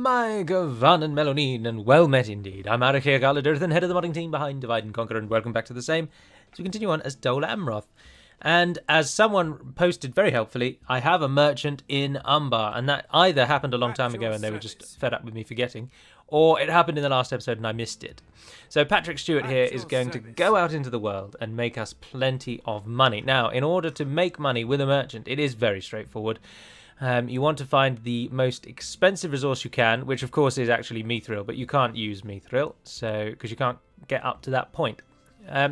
My Gavan and Melonine, and well met indeed. I'm Arachir here, Galadirth, head of the modding team behind Divide and Conquer, and welcome back to the same as we continue on as Dol Amroth. And as someone posted very helpfully, I have a merchant in Umbar, and that either happened a long time ago and they were just fed up with me forgetting, or it happened in the last episode and I missed it. So Patrick Stewart here is going to go out into the world and make us plenty of money. Now, in order to make money with a merchant, it is very straightforward. You want to find the most expensive resource you can, which of course is actually mithril, but you can't use mithril, so because you can't get up to that point.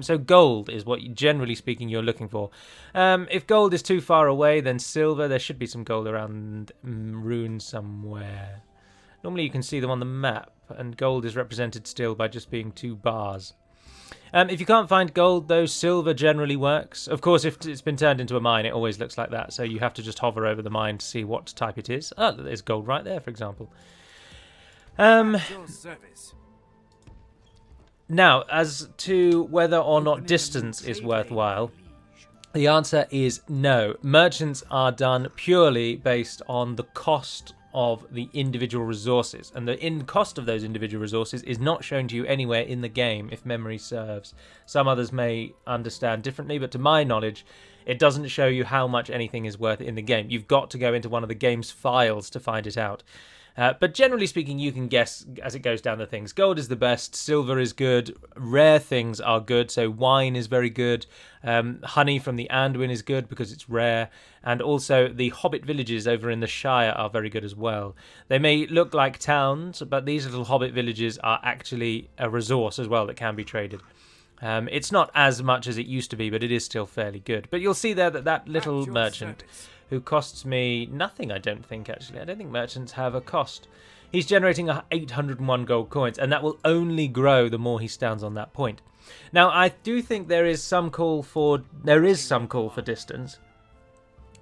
So gold is what, generally speaking, you're looking for. If gold is too far away, then silver. There should be some gold around runes somewhere. Normally you can see them on the map, and gold is represented still by just being 2 bars. If you can't find gold, though, silver generally works. Of course, if it's been turned into a mine, it always looks like that, so you have to just hover over the mine to see what type it is. Oh, there's gold right there, for example. Now, as to whether or not distance is worthwhile, the answer is no. Merchants are done purely based on the cost of the individual resources, and the cost of those individual resources is not shown to you anywhere in the game, if memory serves. Some others may understand differently, but to my knowledge, it doesn't show you how much anything is worth in the game. You've got to go into one of the game's files to find it out. But generally speaking, you can guess as it goes down the things. Gold is the best, silver is good, rare things are good, so wine is very good, honey from the Anduin is good because it's rare, and also the hobbit villages over in the Shire are very good as well. They may look like towns, but these little hobbit villages are actually a resource as well that can be traded. It's not as much as it used to be, but it is still fairly good. But you'll see there that little merchant, who costs me nothing, I don't think, actually. I don't think merchants have a cost. He's generating 801 gold coins, and that will only grow the more he stands on that point. Now, I do think there is some call for distance,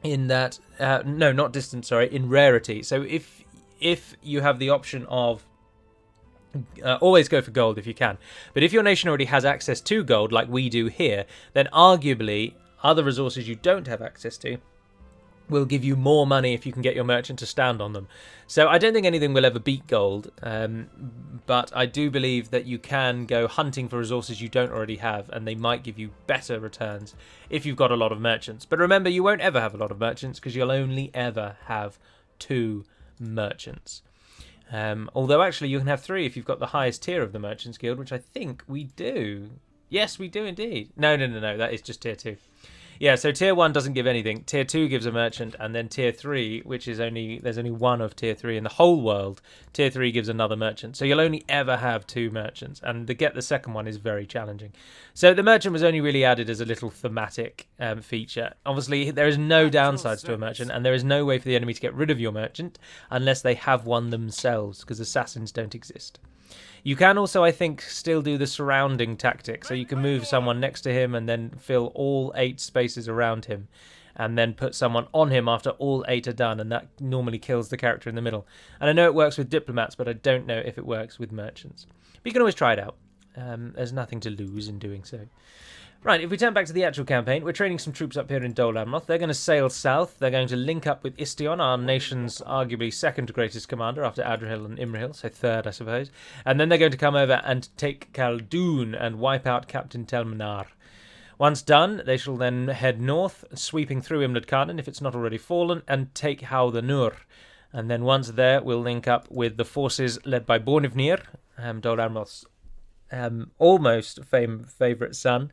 in that, no, not distance, sorry, in rarity. So if you have the option of always go for gold if you can. But if your nation already has access to gold, like we do here, then arguably other resources you don't have access to will give you more money if you can get your merchant to stand on them. So I don't think anything will ever beat gold, but I do believe that you can go hunting for resources you don't already have, and they might give you better returns if you've got a lot of merchants. But remember, you won't ever have a lot of merchants because you'll only ever have 2 merchants. Although actually you can have 3 if you've got the highest tier of the Merchants Guild, which I think we do. Yes, we do indeed. No, that is just tier 2. Yeah, so tier 1 doesn't give anything. Tier 2 gives a merchant, and then tier 3, which is there's only 1 of tier 3 in the whole world, tier 3 gives another merchant. So you'll only ever have 2 merchants, and to get the second one is very challenging. So the merchant was only really added as a little thematic feature. Obviously, there is no downsides to a merchant, and there is no way for the enemy to get rid of your merchant unless they have one themselves, because assassins don't exist. You can also, I think, still do the surrounding tactic. So you can move someone next to him and then fill all 8 spaces around him, and then put someone on him after all 8 are done, and that normally kills the character in the middle. And I know it works with diplomats, but I don't know if it works with merchants. But you can always try it out. There's nothing to lose in doing so. Right, if we turn back to the actual campaign, we're training some troops up here in Dol Amroth. They're going to sail south. They're going to link up with Istion, our nation's arguably second greatest commander after Adrian and Imrahil, so third, I suppose. And then they're going to come over and take Khaldun and wipe out Captain Telmanar. Once done, they shall then head north, sweeping through Imlad Khanan, if it's not already fallen, and take Howthanur. And then once there, we'll link up with the forces led by Bornivnir, Dol Amroth's almost favourite son,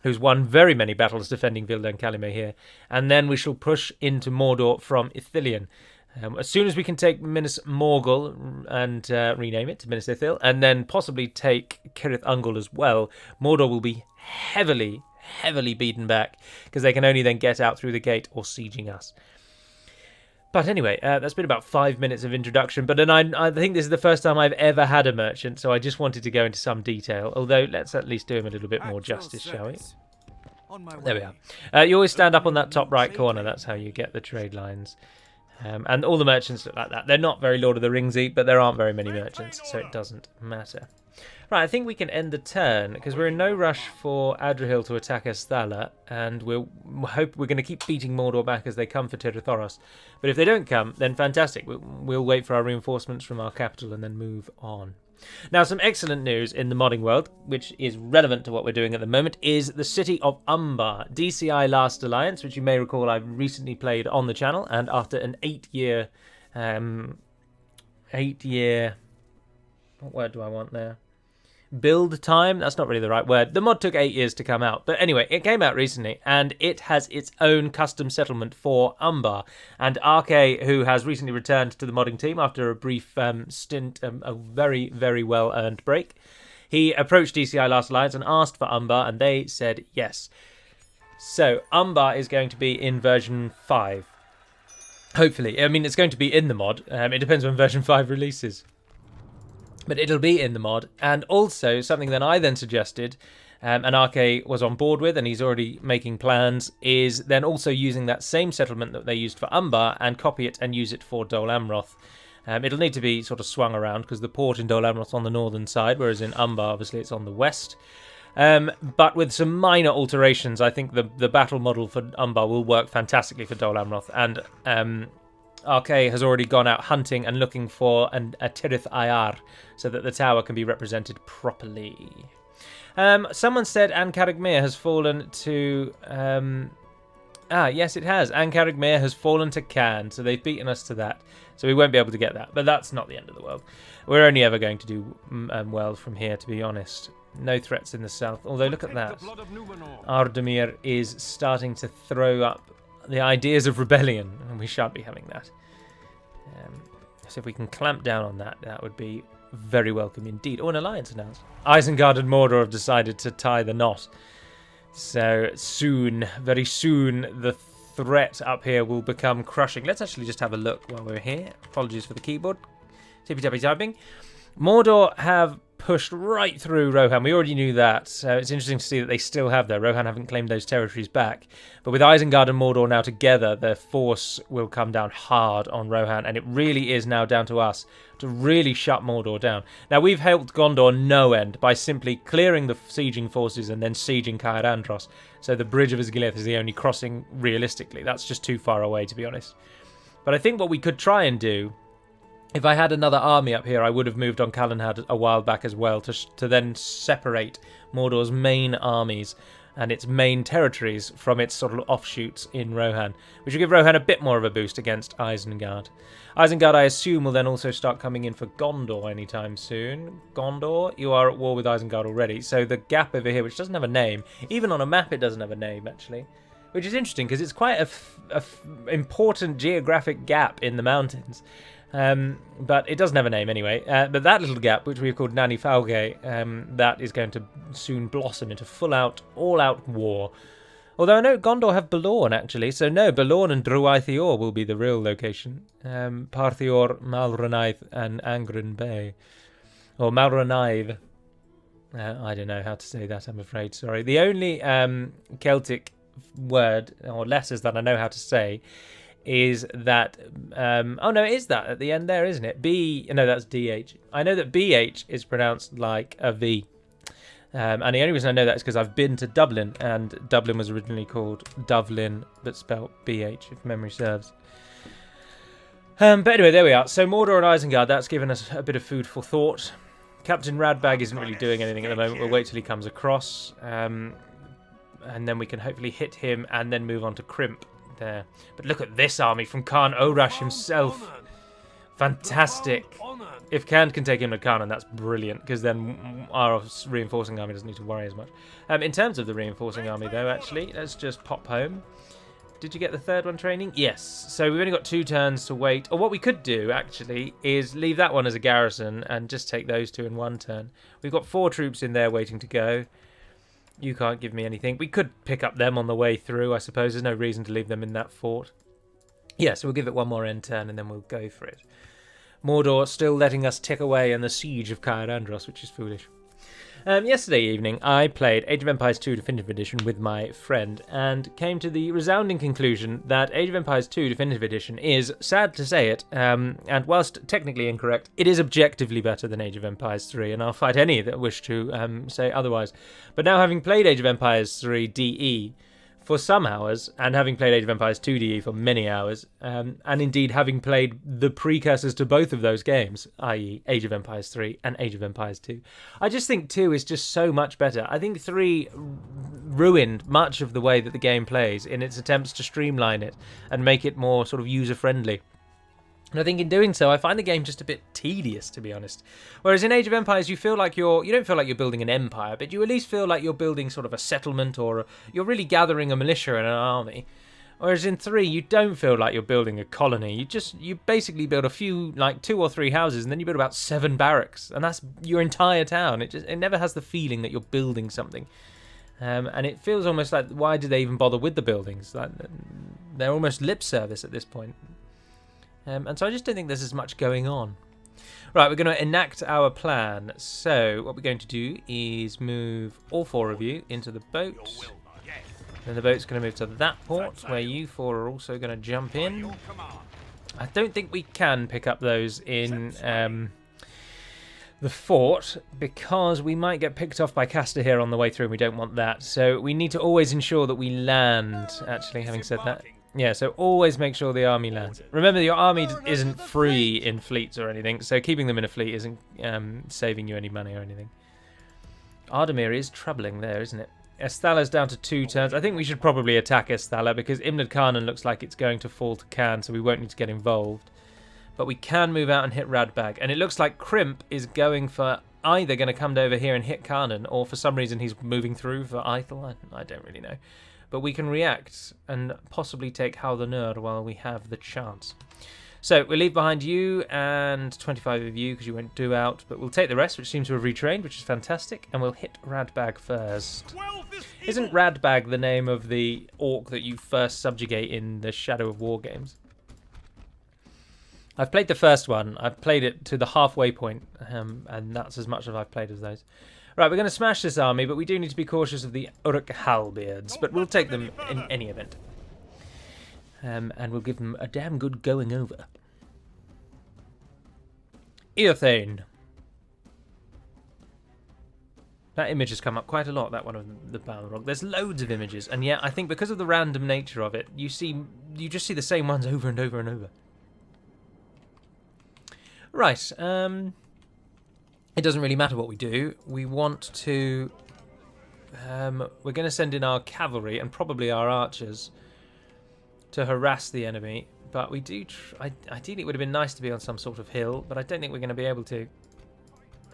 who's won very many battles defending Vildan Kalime here. And then we shall push into Mordor from Ithilien. As soon as we can take Minas Morgul and rename it to Minas Ithil, and then possibly take Cirith Ungol as well, Mordor will be heavily beaten back, because they can only then get out through the gate or sieging us. But anyway, that's been about 5 minutes of introduction, but then I think this is the first time I've ever had a merchant, so I just wanted to go into some detail, although let's at least do him a little bit more justice, shall we? There we are. You always stand up on that top right corner, that's how you get the trade lines. And all the merchants look like that. They're not very Lord of the Ringsy, but there aren't very many merchants, so it doesn't matter. Right, I think we can end the turn, because we're in no rush for Adrian to attack Esthala, and we're going to keep beating Mordor back as they come for Tirthoros. But if they don't come, then fantastic. We'll wait for our reinforcements from our capital and then move on. Now, some excellent news in the modding world, which is relevant to what we're doing at the moment, is the city of Umbar. DCI Last Alliance, which you may recall I recently played on the channel, and after an 8-year... what word do I want there? Build time? That's not really the right word. The mod took 8 years to come out. But anyway, it came out recently, and it has its own custom settlement for Umbar. And RK, who has recently returned to the modding team after a brief stint, a very, very well-earned break, he approached DCI Last Alliance and asked for Umbar, and they said yes. So, Umbar is going to be in version 5. Hopefully. I mean, it's going to be in the mod. It depends when version 5 releases. But it'll be in the mod. And also, something that I then suggested, and RK was on board with, and he's already making plans, is then also using that same settlement that they used for Umbar and copy it and use it for Dol Amroth. It'll need to be sort of swung around, because the port in Dol Amroth's on the northern side, whereas in Umbar, obviously, it's on the west. But with some minor alterations, I think the battle model for Umbar will work fantastically for Dol Amroth. And RK has already gone out hunting and looking for a Tirith Ayar, so that the tower can be represented properly. Someone said Ancarigmere has fallen to... yes, it has. Ancarigmere has fallen to Khan, so they've beaten us to that. So we won't be able to get that, but that's not the end of the world. We're only ever going to do well from here, to be honest. No threats in the south, although look at that. Ardamir is starting to throw up the ideas of rebellion, and we shan't be having that. So if we can clamp down on that, that would be very welcome indeed. Oh, an alliance announced. Isengard and Mordor have decided to tie the knot. So soon, very soon, the threat up here will become crushing. Let's actually just have a look while we're here. Apologies for the keyboard. Tippy-tappy typing. Mordor have pushed right through Rohan. We already knew that, so it's interesting to see that they still have there. Rohan haven't claimed those territories back. But with Isengard and Mordor now together, their force will come down hard on Rohan, and it really is now down to us to really shut Mordor down. Now, we've helped Gondor no end by simply clearing the sieging forces and then sieging Caer Andros. So the Bridge of Isgilith is the only crossing realistically. That's just too far away, to be honest. But I think what we could try and do, if I had another army up here, I would have moved on Calenhad a while back as well to then separate Mordor's main armies and its main territories from its sort of offshoots in Rohan, which will give Rohan a bit more of a boost against Isengard. Isengard, I assume, will then also start coming in for Gondor anytime soon. Gondor, you are at war with Isengard already, so the gap over here, which doesn't have a name, even on a map it doesn't have a name, actually, which is interesting because it's quite a important geographic gap in the mountains. But it doesn't have a name anyway. But that little gap, which we've called Nani Fauge, that is going to soon blossom into full-out, all-out war. Although I know Gondor have Balorn, actually. So no, Balorn and Druaithior will be the real location. Parthior, Malranaith, and Angren Bay. Or Malranaith. I don't know how to say that, I'm afraid. Sorry. The only Celtic word, or letters that I know how to say, is that oh no, it is that at the end there, isn't it? No, that's DH. I know that BH is pronounced like a V, and the only reason I know that is because I've been to Dublin, and Dublin was originally called Dublin but spelt BH, if memory serves. But anyway, there we are. So Mordor and Isengard, that's given us a bit of food for thought. Captain Radbag isn't really doing anything at the moment. We'll wait till he comes across, and then we can hopefully hit him and then move on to Crimp there. But look at this army from Khan Orash himself. Fantastic. If Khan can take him to Khan, that's brilliant, because then our reinforcing army doesn't need to worry as much. In terms of the reinforcing army, though, actually, let's just pop home. Did you get the third one training? Yes. So we've only got 2 turns to wait. Or what we could do, actually, is leave that one as a garrison and just take those 2 in 1 turn. We've got 4 troops in there waiting to go. You can't give me anything. We could pick up them on the way through, I suppose. There's no reason to leave them in that fort. Yeah, so we'll give it one more end turn and then we'll go for it. Mordor still letting us tick away in the siege of Caer Andros, which is foolish. Yesterday evening, I played Age of Empires 2 Definitive Edition with my friend and came to the resounding conclusion that Age of Empires 2 Definitive Edition is, sad to say it, and whilst technically incorrect, it is objectively better than Age of Empires 3, and I'll fight any that wish to say otherwise. But now, having played Age of Empires 3 DE for some hours, and having played Age of Empires 2 DE for many hours, and indeed having played the precursors to both of those games, i.e. Age of Empires 3 and Age of Empires 2, I just think 2 is just so much better. I think 3 ruined much of the way that the game plays in its attempts to streamline it and make it more sort of user-friendly. And I think in doing so, I find the game just a bit tedious, to be honest. Whereas in Age of Empires, you don't feel like you're building an empire, but you at least feel like you're building sort of a settlement, or you're really gathering a militia and an army. Whereas in 3, you don't feel like you're building a colony. You basically build a few, like 2 or 3 houses, and then you build about 7 barracks, and that's your entire town. It never has the feeling that you're building something. And it feels almost like, why did they even bother with the buildings? Like, they're almost lip service at this point. And so I just don't think there's as much going on. Right, we're going to enact our plan. So what we're going to do is move all 4 of you into the boat. Then the boat's going to move to that port, where you 4 are also going to jump in. I don't think we can pick up those in the fort, because we might get picked off by Castor here on the way through, and we don't want that. So we need to always ensure that we land, actually, having said that. Yeah, so always make sure the army lands. Remember, your army isn't free in fleets or anything, so keeping them in a fleet isn't saving you any money or anything. Ardamir is troubling there, isn't it? Estala's down to 2 turns. I think we should probably attack Estala, because Imnad Khanan looks like it's going to fall to Khan, so we won't need to get involved. But we can move out and hit Radbag, and it looks like Crimp is going for either going to come over here and hit Khanan, or for some reason he's moving through for Aithel. I don't really know. But we can react and possibly take Haldunur while we have the chance. So we'll leave behind you and 25 of you, because you went 2 out. But we'll take the rest, which seems to have retrained, which is fantastic. And we'll hit Radbag first. Isn't Radbag the name of the orc that you first subjugate in the Shadow of War games? I've played the first one. I've played it to the halfway point, and that's as much as I've played as those. Right, we're going to smash this army, but we do need to be cautious of the Uruk Halbeards, but we'll take them in any event. And we'll give them a damn good going over. Eothane. That image has come up quite a lot, that one of the Balrog. There's loads of images, and yet I think because of the random nature of it, you just see the same ones over and over and over. Right, it doesn't really matter what we do. We want to... we're going to send in our cavalry and probably our archers to harass the enemy. But we do... ideally, it would have been nice to be on some sort of hill, but I don't think we're going to be able to.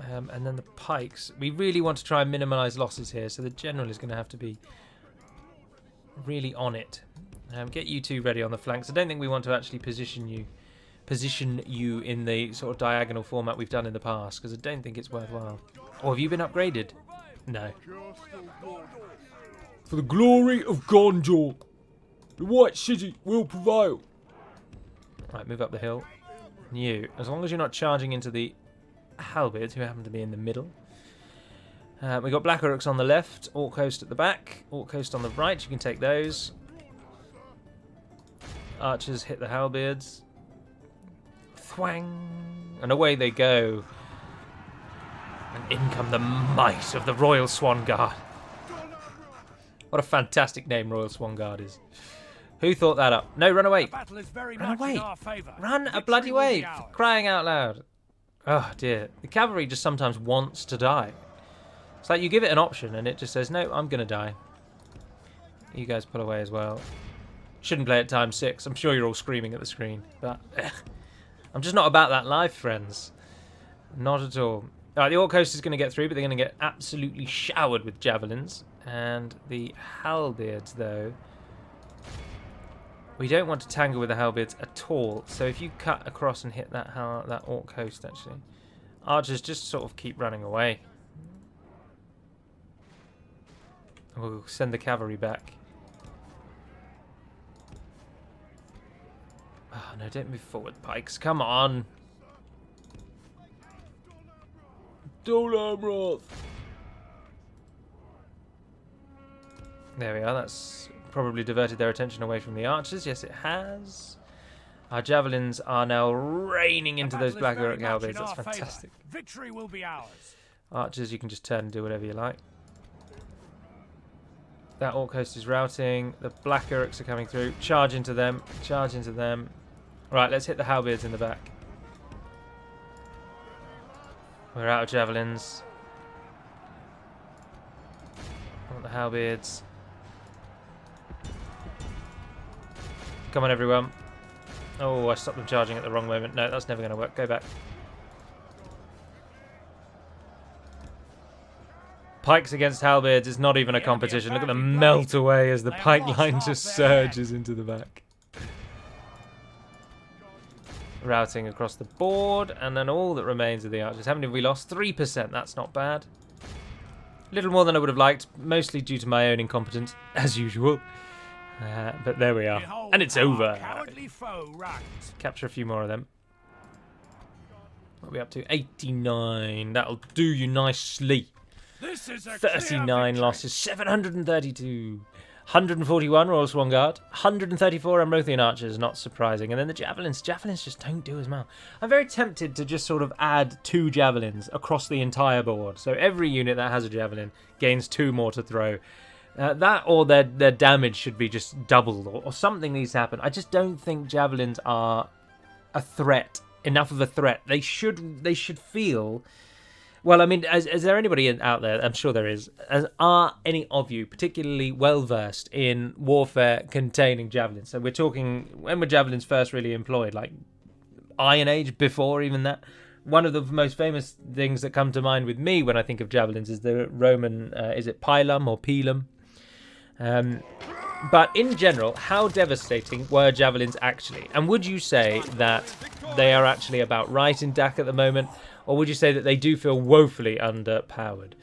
And then the pikes. We really want to try and minimise losses here, so the general is going to have to be really on it. Get you 2 ready on the flanks. I don't think we want to actually position you in the sort of diagonal format we've done in the past, because I don't think it's worthwhile. Or have you been upgraded? No. For the glory of Gondor, the White City will prevail. Right, move up the hill. You, as long as you're not charging into the halberds, who happen to be in the middle. We've got Black Uruks on the left, Orc Host at the back, Orc Host on the right, you can take those. Archers hit the halberds. Thwang! And away they go. And in come the might of the Royal Swan Guard. What a fantastic name Royal Swan Guard is. Who thought that up? No, run away. Run away. Run a bloody way. For crying out loud. Oh dear. The cavalry just sometimes wants to die. It's like you give it an option and it just says, no, I'm going to die. You guys pull away as well. Shouldn't play at ×6. I'm sure you're all screaming at the screen. But I'm just not about that life, friends. Not at all. Alright, the Orc Host is going to get through, but they're going to get absolutely showered with javelins. And the halberds, though, we don't want to tangle with the halberds at all. So if you cut across and hit that Orc Host, actually, archers just sort of keep running away. We'll send the cavalry back. Oh, no, don't move forward, pikes. Come on. Dol Amroth. There we are. That's probably diverted their attention away from the archers. Yes, it has. Our javelins are now raining into those black Uruk halberds. That's fantastic. Victory will be ours. Archers, you can just turn and do whatever you like. That Orc host is routing. The black Uruks are coming through. Charge into them. Charge into them. Right, let's hit the halberds in the back. We're out of javelins. I want the halberds. Come on, everyone. Oh, I stopped them charging at the wrong moment. No, that's never going to work. Go back. Pikes against halberds is not even a competition. Look at them melt away as the pike line just surges into the back. Routing across the board, and then all that remains of the archers. How many have we lost? 3%. That's not bad. A little more than I would have liked, mostly due to my own incompetence, as usual. But there we are. And it's over. Capture a few more of them. What are we up to? 89. That'll do you nicely. 39 losses. 732. 141 Royal Swan Guard. 134 Amrothian archers. Not surprising. And then the javelins. Javelins just don't do as well. I'm very tempted to just sort of add 2 javelins across the entire board. So every unit that has a javelin gains 2 more to throw. That or their damage should be just doubled or something needs to happen. I just don't think javelins are a threat, enough of a threat. They should feel... Well, I mean, is there anybody out there, I'm sure there is, are any of you particularly well-versed in warfare containing javelins? So we're talking, when were javelins first really employed? Like Iron Age, before even that? One of the most famous things that come to mind with me when I think of javelins is the Roman, is it pilum or pilum? But in general, how devastating were javelins actually? And would you say that they are actually about right in DaC at the moment? Or would you say that they do feel woefully underpowered?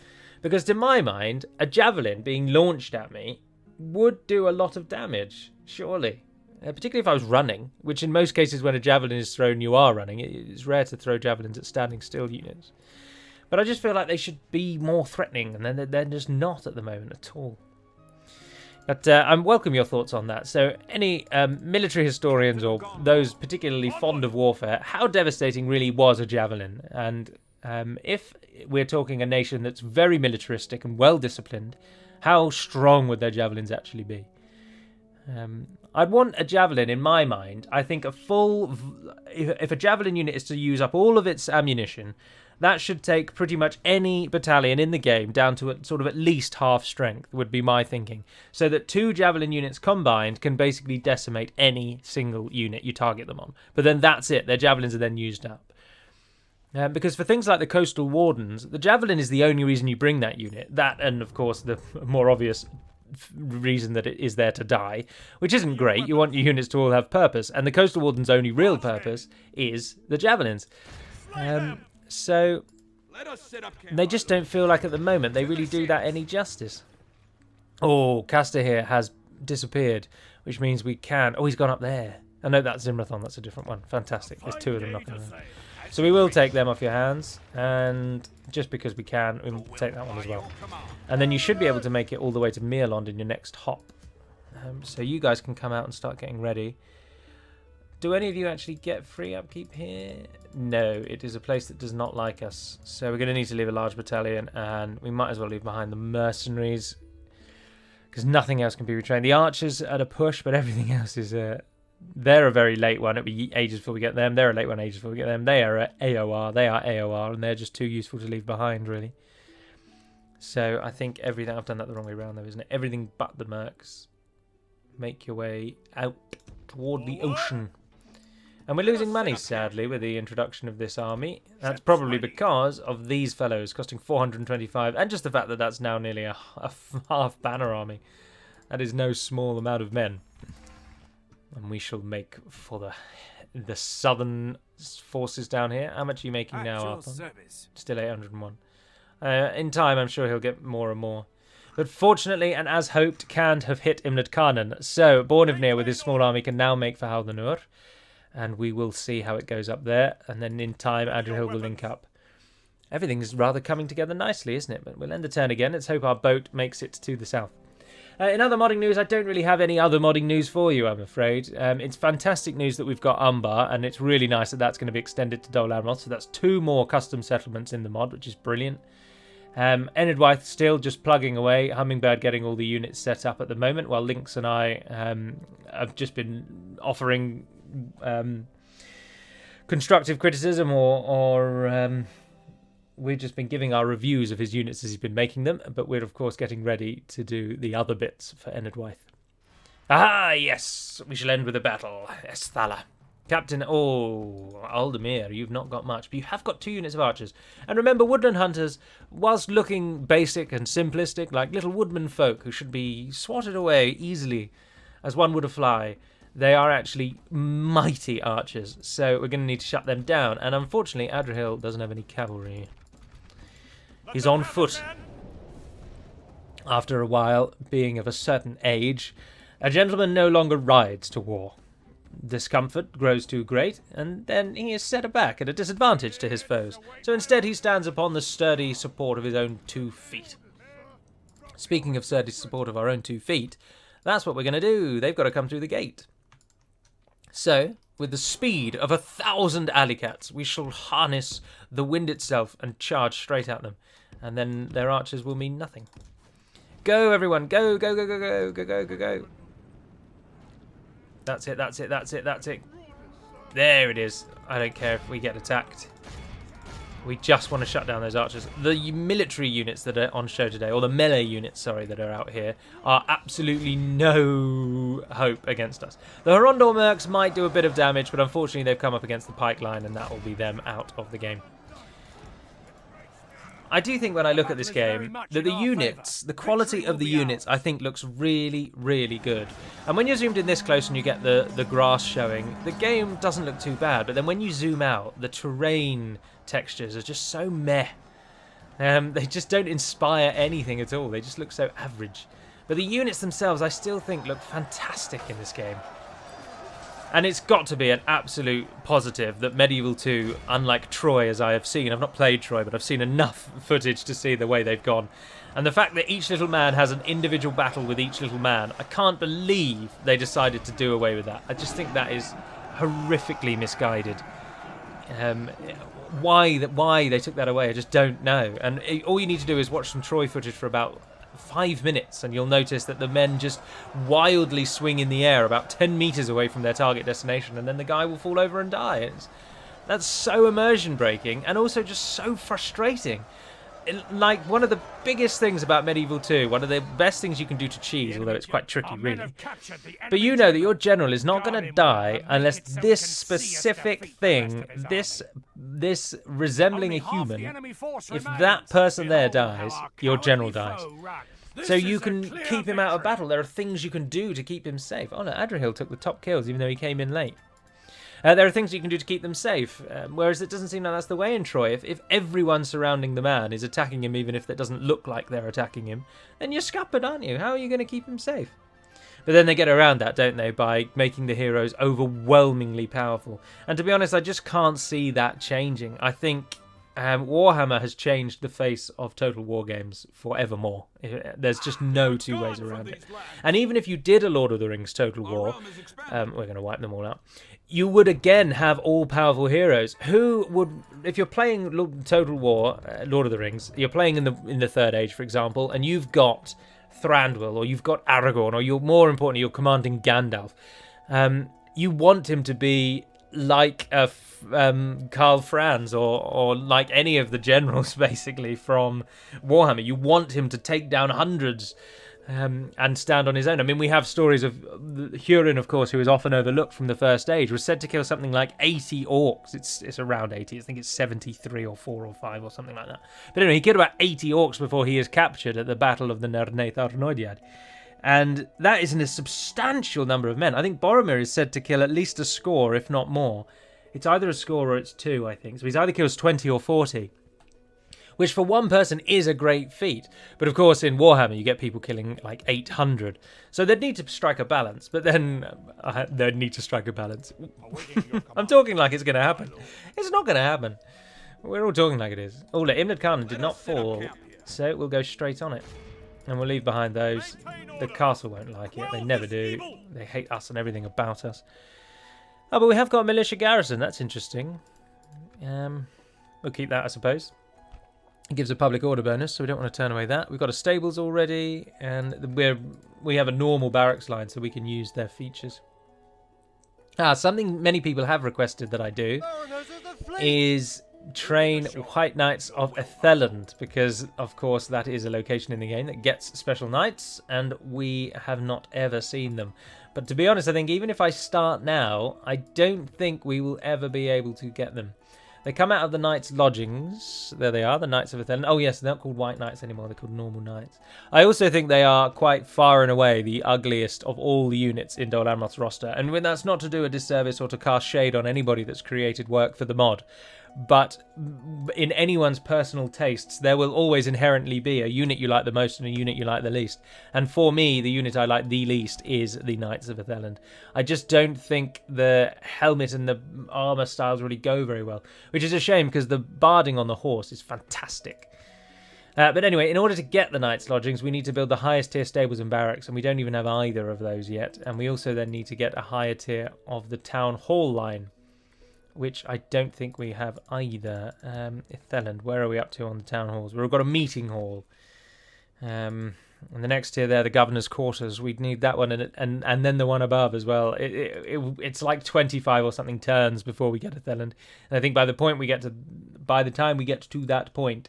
Because to my mind, a javelin being launched at me would do a lot of damage, surely. Particularly if I was running, which in most cases when a javelin is thrown, you are running. It's rare to throw javelins at standing still units. But I just feel like they should be more threatening, and they're just not at the moment at all. But I welcome your thoughts on that. So any military historians or those particularly fond of warfare, how devastating really was a javelin? And if we're talking a nation that's very militaristic and well-disciplined, how strong would their javelins actually be? I'd want a javelin, in my mind, I think a full... If a javelin unit is to use up all of its ammunition, that should take pretty much any battalion in the game down to sort of at least half strength, would be my thinking. So that 2 javelin units combined can basically decimate any single unit you target them on. But then that's it. Their javelins are then used up. Because for things like the Coastal Wardens, the javelin is the only reason you bring that unit. That and, of course, the more obvious reason that it is there to die, which isn't great. You want your units to all have purpose. And the Coastal Wardens' only real purpose is the javelins. So they just don't feel like at the moment they really do that any justice. Oh, Castor here has disappeared, which means we can... Oh, he's gone up there. I know that's Zimrathon, that's a different one. Fantastic. There's 2 of them knocking around. So we will take them off your hands, and just because we can, we'll take that one as well. And then you should be able to make it all the way to Mirlond in your next hop. So you guys can come out and start getting ready. Do any of you actually get free upkeep here? No, it is a place that does not like us. So we're going to need to leave a large battalion, and we might as well leave behind the mercenaries, because nothing else can be retrained. The archers at a push, but everything else is... they're a very late one. It'll be ages before we get them. They're a late one, ages before we get them. They are AOR. They are AOR, and they're just too useful to leave behind, really. So I think everything... I've done that the wrong way around, though, isn't it? Everything but the mercs. Make your way out toward the ocean. And we're losing money, sadly, with the introduction of this army. That's probably because of these fellows costing 425, and just the fact that that's now nearly a half banner army. That is no small amount of men. And we shall make for the southern forces down here. How much are you making now, Arthur? Still 801. In time, I'm sure he'll get more and more. But fortunately, and as hoped, can't have hit Imnad Khanan. So, Bornivnir with his small army can now make for Haldunur. And we will see how it goes up there. And then in time, Adrian will link up. Everything's rather coming together nicely, isn't it? But we'll end the turn again. Let's hope our boat makes it to the south. In other modding news, I don't really have any other modding news for you, I'm afraid. It's fantastic news that we've got Umbar, and it's really nice that that's going to be extended to Dol Amroth, so that's 2 more custom settlements in the mod, which is brilliant. Enedwythe still just plugging away, Hummingbird getting all the units set up at the moment, while Lynx and I have just been offering constructive criticism or we've just been giving our reviews of his units as he's been making them, but we're of course getting ready to do the other bits for Enedwythe. Ah, yes, we shall end with a battle. Esthala. Captain, Aldemir, you've not got much, but you have got 2 units of archers. And remember, woodland hunters, whilst looking basic and simplistic, like little woodman folk who should be swatted away easily as one would a fly, they are actually mighty archers, so we're going to need to shut them down. And unfortunately, Adrian doesn't have any cavalry. He's on foot. After a while, being of a certain age, a gentleman no longer rides to war. Discomfort grows too great, and then he is set aback at a disadvantage to his foes. So instead he stands upon the sturdy support of his own 2 feet. Speaking of sturdy support of our own 2 feet, that's what we're going to do. They've got to come through the gate. So, with the speed of 1,000 alley cats, we shall harness the wind itself and charge straight at them. And then their archers will mean nothing. Go, everyone. Go, go, go, go, go, go, go, go, go. That's it, that's it, that's it, that's it. There it is. I don't care if we get attacked. We just want to shut down those archers. The military units that are on show today, or the melee units, sorry, that are out here, are absolutely no hope against us. The Horondor Mercs might do a bit of damage, but unfortunately they've come up against the pike line, and that will be them out of the game. I do think when I look at this game that the units, the quality of the units, I think looks really, really good. And when you're zoomed in this close and you get the grass showing, the game doesn't look too bad. But then when you zoom out, the terrain textures are just so meh. They just don't inspire anything at all. They just look so average. But the units themselves, I still think, look fantastic in this game. And it's got to be an absolute positive that Medieval 2, unlike Troy, as I have seen, I've not played Troy, but I've seen enough footage to see the way they've gone. And the fact that each little man has an individual battle with each little man, I can't believe they decided to do away with that. I just think that is horrifically misguided. Why they took that away, I just don't know. And all you need to do is watch some Troy footage for about 5 minutes and you'll notice that the men just wildly swing in the air about 10 meters away from their target destination, and then the guy will fall over and die. That's so immersion breaking and also just so frustrating. Like, one of the biggest things about Medieval 2, one of the best things you can do to cheese, although it's quite tricky really, but you know that your general is not going to die unless this specific thing, this resembling a human, if that person there dies, your general dies. So you can keep him out of battle. There are things you can do to keep him safe. Oh no, Adrian took the top kills even though he came in late. There are things you can do to keep them safe, whereas it doesn't seem like that's the way in Troy. If everyone surrounding the man is attacking him, even if that doesn't look like they're attacking him, then you're scuppered, aren't you? How are you going to keep him safe? But then they get around that, don't they, by making the heroes overwhelmingly powerful. And to be honest, I just can't see that changing. I think Warhammer has changed the face of Total War games forevermore. There's just no 2 ways around it. And even if you did a Lord of the Rings Total War, we're going to wipe them all out, you would again have all-powerful heroes. Who would, if you're playing Total War, Lord of the Rings, you're playing in the Third Age, for example, and you've got Thranduil, or you've got Aragorn, or you're more importantly, you're commanding Gandalf. You want him to be like a Karl Franz or like any of the generals basically from Warhammer. You want him to take down hundreds and stand on his own. I mean, we have stories of Hurin, of course, who is often overlooked from the First Age, was said to kill something like 80 orcs. It's around 80. I think it's 73 or 4 or 5 or something like that. But anyway, he killed about 80 orcs before he is captured at the Battle of the Nerneith Arnoediad. And that isn't a substantial number of men. I think Boromir is said to kill at least a score, if not more. It's either a score or it's 2, I think. So he's either kills 20 or 40. Which for one person is a great feat. But of course in Warhammer you get people killing like 800. So they'd need to strike a balance. But then they'd need to strike a balance. I'm talking like it's going to happen. It's not going to happen. We're all talking like it is. Oh, look, Imnad Khan did not fall. So we'll go straight on it. And we'll leave behind those. The castle won't like it. They never do. They hate us and everything about us. Oh, but we have got a militia garrison. That's interesting. We'll keep that, I suppose. It gives a public order bonus, so we don't want to turn away that. We've got a stables already, and we have a normal barracks line, so we can use their features. Something many people have requested that I do is train White Knights of Etheland, because, of course, that is a location in the game that gets special knights, and we have not ever seen them. But to be honest, I think even if I start now, I don't think we will ever be able to get them. They come out of the Knights' lodgings. There they are, the Knights of Etheland. Oh yes, they're not called White Knights anymore, they're called normal Knights. I also think they are quite far and away the ugliest of all the units in Dol Amroth's roster. And when that's not to do a disservice or to cast shade on anybody that's created work for the mod. But in anyone's personal tastes, there will always inherently be a unit you like the most and a unit you like the least. And for me, the unit I like the least is the Knights of Etheland. I just don't think the helmet and the armour styles really go very well, which is a shame because the barding on the horse is fantastic. But anyway, in order to get the Knights' lodgings, we need to build the highest tier stables and barracks, and we don't even have either of those yet. And we also then need to get a higher tier of the town hall line, which I don't think we have either. Etheland, where are we up to on the town halls? We've got a meeting hall. And the next tier there, the governor's quarters. We'd need that one, and then the one above as well. It's like 25 or something turns before we get Etheland. And I think by the time we get to that point,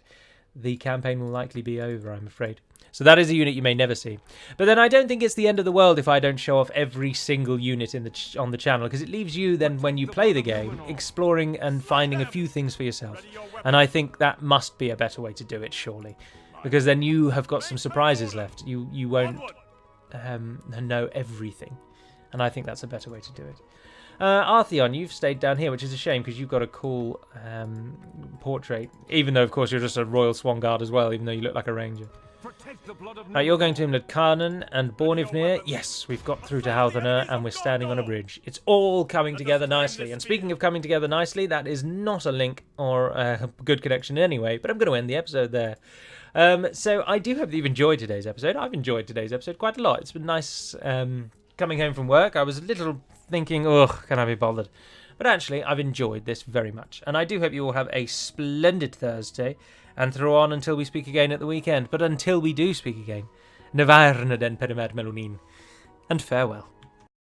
the campaign will likely be over, I'm afraid. So that is a unit you may never see. But then I don't think it's the end of the world if I don't show off every single unit on the channel, because it leaves you then, when you play the game, exploring and finding a few things for yourself. And I think that must be a better way to do it, surely. Because then you have got some surprises left. You won't know everything. And I think that's a better way to do it. Artheon, you've stayed down here, which is a shame because you've got a cool portrait. Even though, of course, you're just a Royal Swan Guard as well, even though you look like a ranger. Right, you're going to Imlad and Bornivnir. Yes, we've got through to Halthaner and we're standing on a bridge. It's all coming together nicely. And speaking of coming together nicely, that is not a link or a good connection anyway, but I'm going to end the episode there. So I do hope that you've enjoyed today's episode. I've enjoyed today's episode quite a lot. It's been nice coming home from work. I was a little thinking, ugh, can I be bothered? But actually, I've enjoyed this very much. And I do hope you all have a splendid Thursday and through on until we speak again at the weekend. But until we do speak again, Navarna den Perimed Melonin, and farewell.